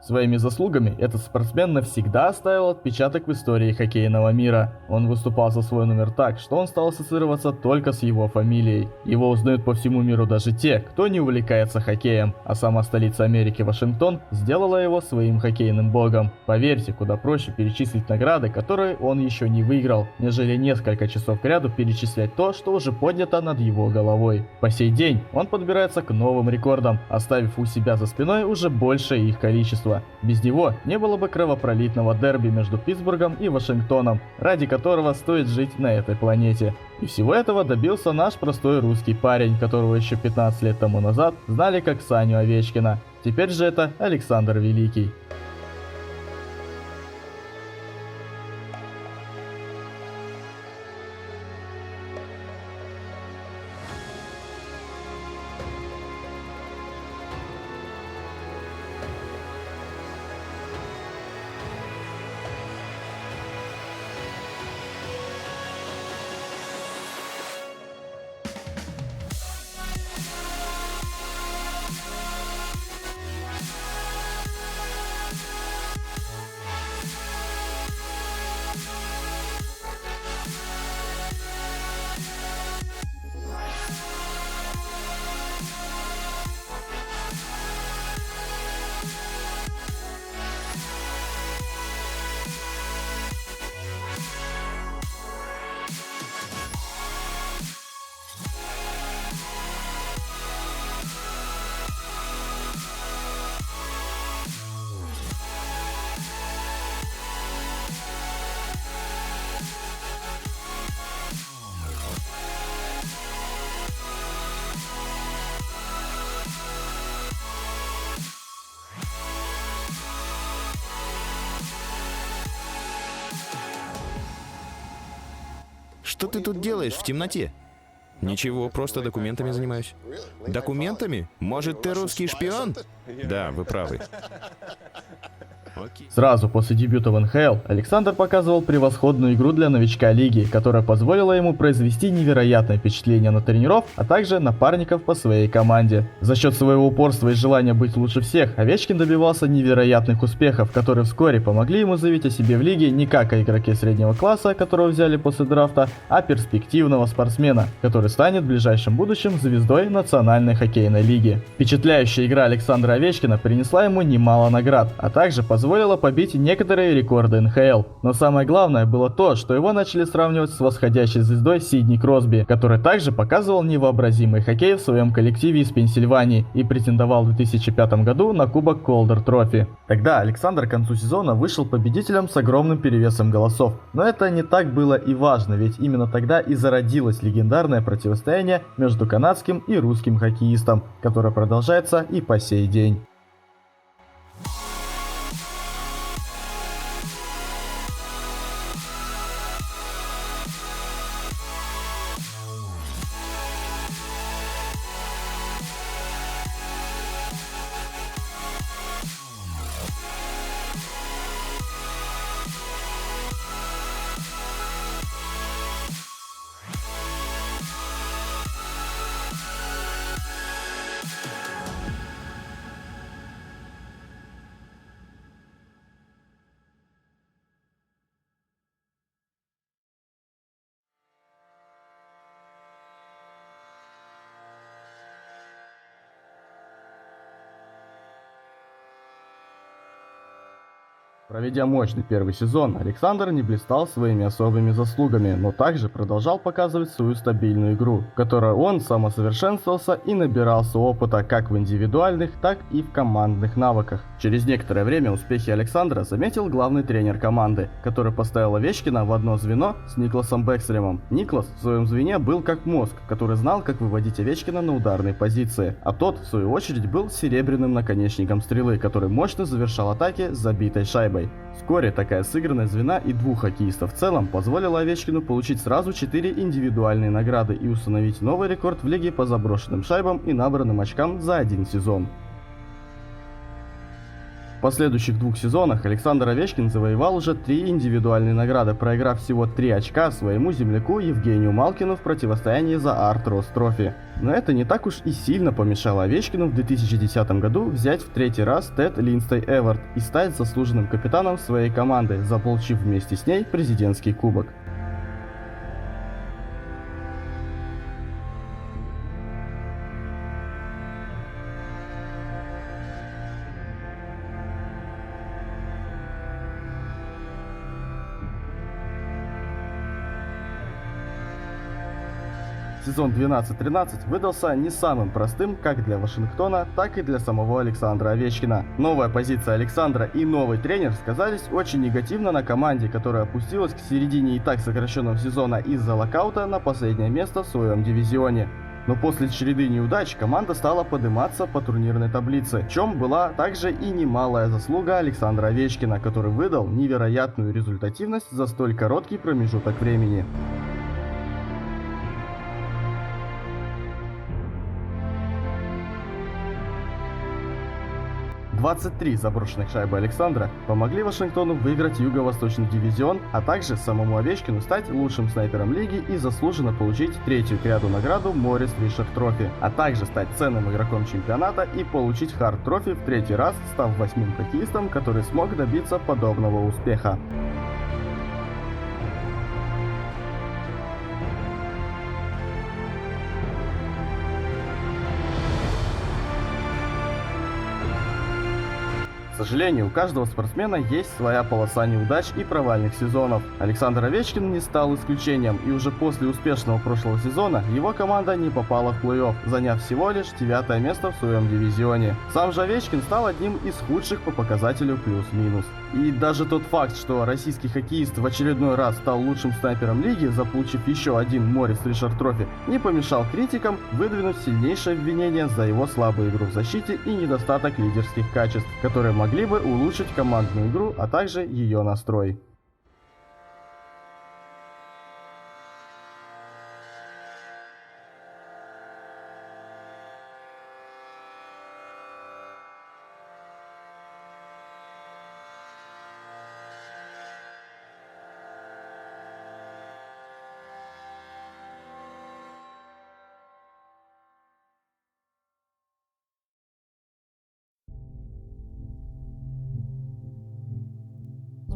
Своими заслугами этот спортсмен навсегда оставил отпечаток в истории хоккейного мира. Он выступал за свой номер так, что он стал ассоциироваться только с его фамилией. Его узнают по всему миру даже те, кто не увлекается хоккеем, а сама столица Америки, Вашингтон, сделала его своим хоккейным богом. Поверьте, куда проще перечислить награды, которые он еще не выиграл, нежели несколько часов кряду перечислять то, что уже поднято над его головой. По сей день он подбирается к новым рекордам, оставив у себя за спиной уже большее их количество. Без него не было бы кровопролитного дерби между Питтсбургом и Вашингтоном, ради которого стоит жить на этой планете. И всего этого добился наш простой русский парень, которого еще 15 лет тому назад знали как Саню Овечкина. Теперь же это Александр Великий. Что ты тут делаешь в темноте? Ничего, просто документами занимаюсь. Документами? Может, ты русский шпион? Да, вы правы. Сразу после дебюта в НХЛ Александр показывал превосходную игру для новичка лиги, которая позволила ему произвести невероятное впечатление на тренеров, а также напарников по своей команде. За счет своего упорства и желания быть лучше всех, Овечкин добивался невероятных успехов, которые вскоре помогли ему заявить о себе в лиге не как о игроке среднего класса, которого взяли после драфта, а перспективного спортсмена, который станет в ближайшем будущем звездой Национальной хоккейной лиги. Впечатляющая игра Александра Овечкина принесла ему немало наград, а также позволила побить некоторые рекорды НХЛ. Но самое главное было то, что его начали сравнивать с восходящей звездой Сидни Кросби, который также показывал невообразимый хоккей в своем коллективе из Пенсильвании и претендовал в 2005 году на кубок Calder Trophy. Тогда Александр к концу сезона вышел победителем с огромным перевесом голосов. Но это не так было и важно, ведь именно тогда и зародилось легендарное противостояние между канадским и русским хоккеистом, которое продолжается и по сей день. Проведя мощный первый сезон, Александр не блистал своими особыми заслугами, но также продолжал показывать свою стабильную игру, в которой он самосовершенствовался и набирался опыта как в индивидуальных, так и в командных навыках. Через некоторое время успехи Александра заметил главный тренер команды, который поставил Овечкина в одно звено с Никласом Бэкстромом. Никлас в своем звене был как мозг, который знал, как выводить Овечкина на ударные позиции, а тот, в свою очередь, был серебряным наконечником стрелы, который мощно завершал атаки забитой шайбой. Вскоре такая сыгранность звена и двух хоккеистов в целом позволила Овечкину получить сразу 4 индивидуальные награды и установить новый рекорд в лиге по заброшенным шайбам и набранным очкам за один сезон. В последующих 2 сезонах Александр Овечкин завоевал уже 3 индивидуальные награды, проиграв всего 3 очка своему земляку Евгению Малкину в противостоянии за Arthros Trophy. Но это не так уж и сильно помешало Овечкину в 2010 году взять в 3-й раз Тед Линдсей Эвард и стать заслуженным капитаном своей команды, заполучив вместе с ней президентский кубок. Сезон 12-13 выдался не самым простым как для Вашингтона, так и для самого Александра Овечкина. Новая позиция Александра и новый тренер сказались очень негативно на команде, которая опустилась к середине и так сокращенного сезона из-за локаута на последнее место в своем дивизионе. Но после череды неудач команда стала подниматься по турнирной таблице, в чем была также и немалая заслуга Александра Овечкина, который выдал невероятную результативность за столь короткий промежуток времени. 23 заброшенных шайбы Александра помогли Вашингтону выиграть Юго-Восточный дивизион, а также самому Овечкину стать лучшим снайпером лиги и заслуженно получить 3-ю к ряду награду Моррис Фишер Трофи, а также стать ценным игроком чемпионата и получить Харт Трофи в 3-й раз, став 8-м хоккеистом, который смог добиться подобного успеха. К сожалению, у каждого спортсмена есть своя полоса неудач и провальных сезонов. Александр Овечкин не стал исключением, и уже после успешного прошлого сезона его команда не попала в плей-офф, заняв всего лишь 9-е место в своем дивизионе. Сам же Овечкин стал одним из худших по показателю плюс-минус. И даже тот факт, что российский хоккеист в очередной раз стал лучшим снайпером лиги, заполучив еще один Моррис Фишер Трофи, не помешал критикам выдвинуть сильнейшее обвинение за его слабую игру в защите и недостаток лидерских качеств, которые могли бы улучшить командную игру, а также ее настрой.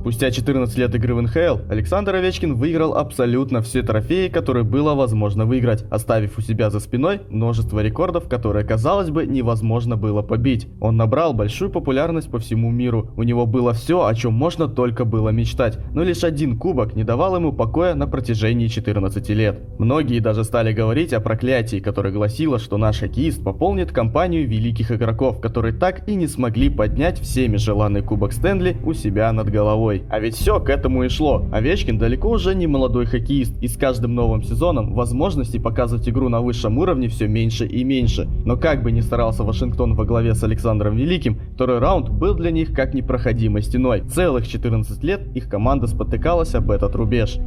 Спустя 14 лет игры в НХЛ Александр Овечкин выиграл абсолютно все трофеи, которые было возможно выиграть, оставив у себя за спиной множество рекордов, которые, казалось бы, невозможно было побить. Он набрал большую популярность по всему миру, у него было все, о чем можно только было мечтать, но лишь один кубок не давал ему покоя на протяжении 14 лет. Многие даже стали говорить о проклятии, которое гласило, что наш хоккеист пополнит компанию великих игроков, которые так и не смогли поднять всеми желанный кубок Стэнли у себя над головой. А ведь все к этому и шло. Овечкин далеко уже не молодой хоккеист, и с каждым новым сезоном возможностей показывать игру на высшем уровне все меньше и меньше. Но как бы ни старался Вашингтон во главе с Александром Великим, второй раунд был для них как непроходимой стеной. Целых 14 лет их команда спотыкалась об этот рубеж.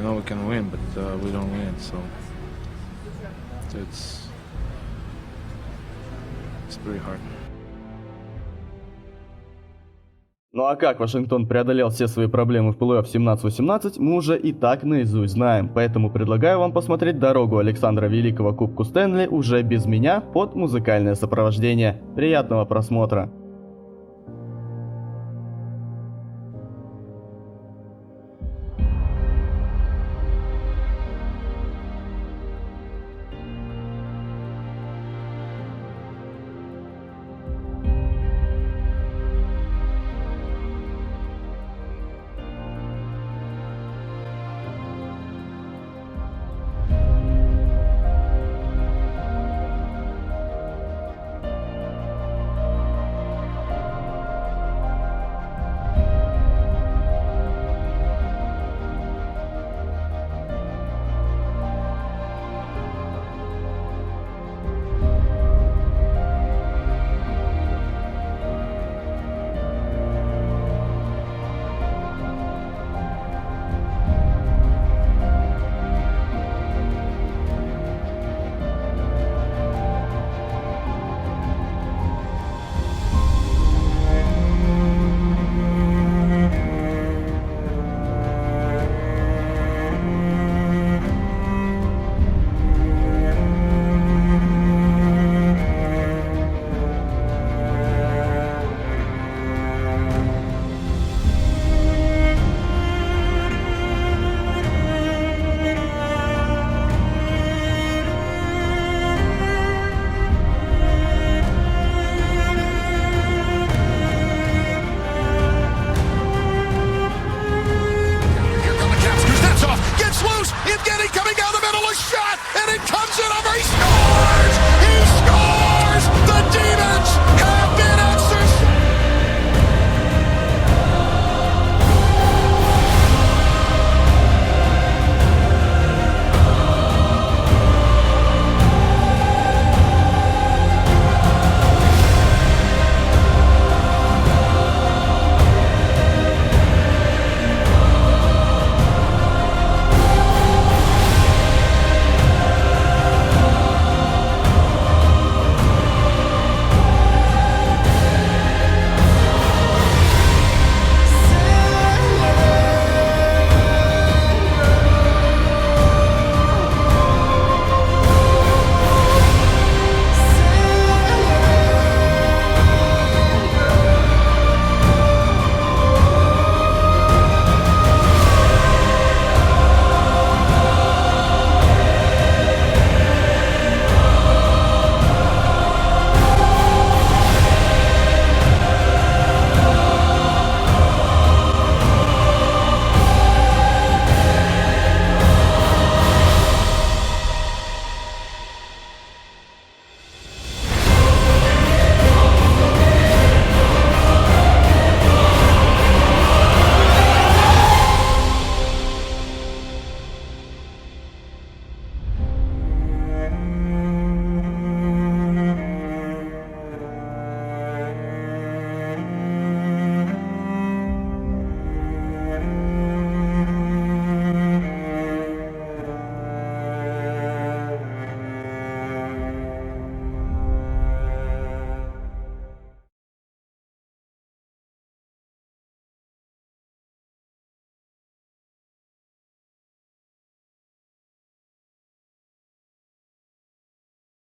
We can win, but we don't win, so it's pretty hard. Ну а как Вашингтон преодолел все свои проблемы в плей-офф 17-18, мы уже и так наизусть знаем, поэтому предлагаю вам посмотреть дорогу Александра Великого к Кубку Стэнли уже без меня под музыкальное сопровождение. Приятного просмотра!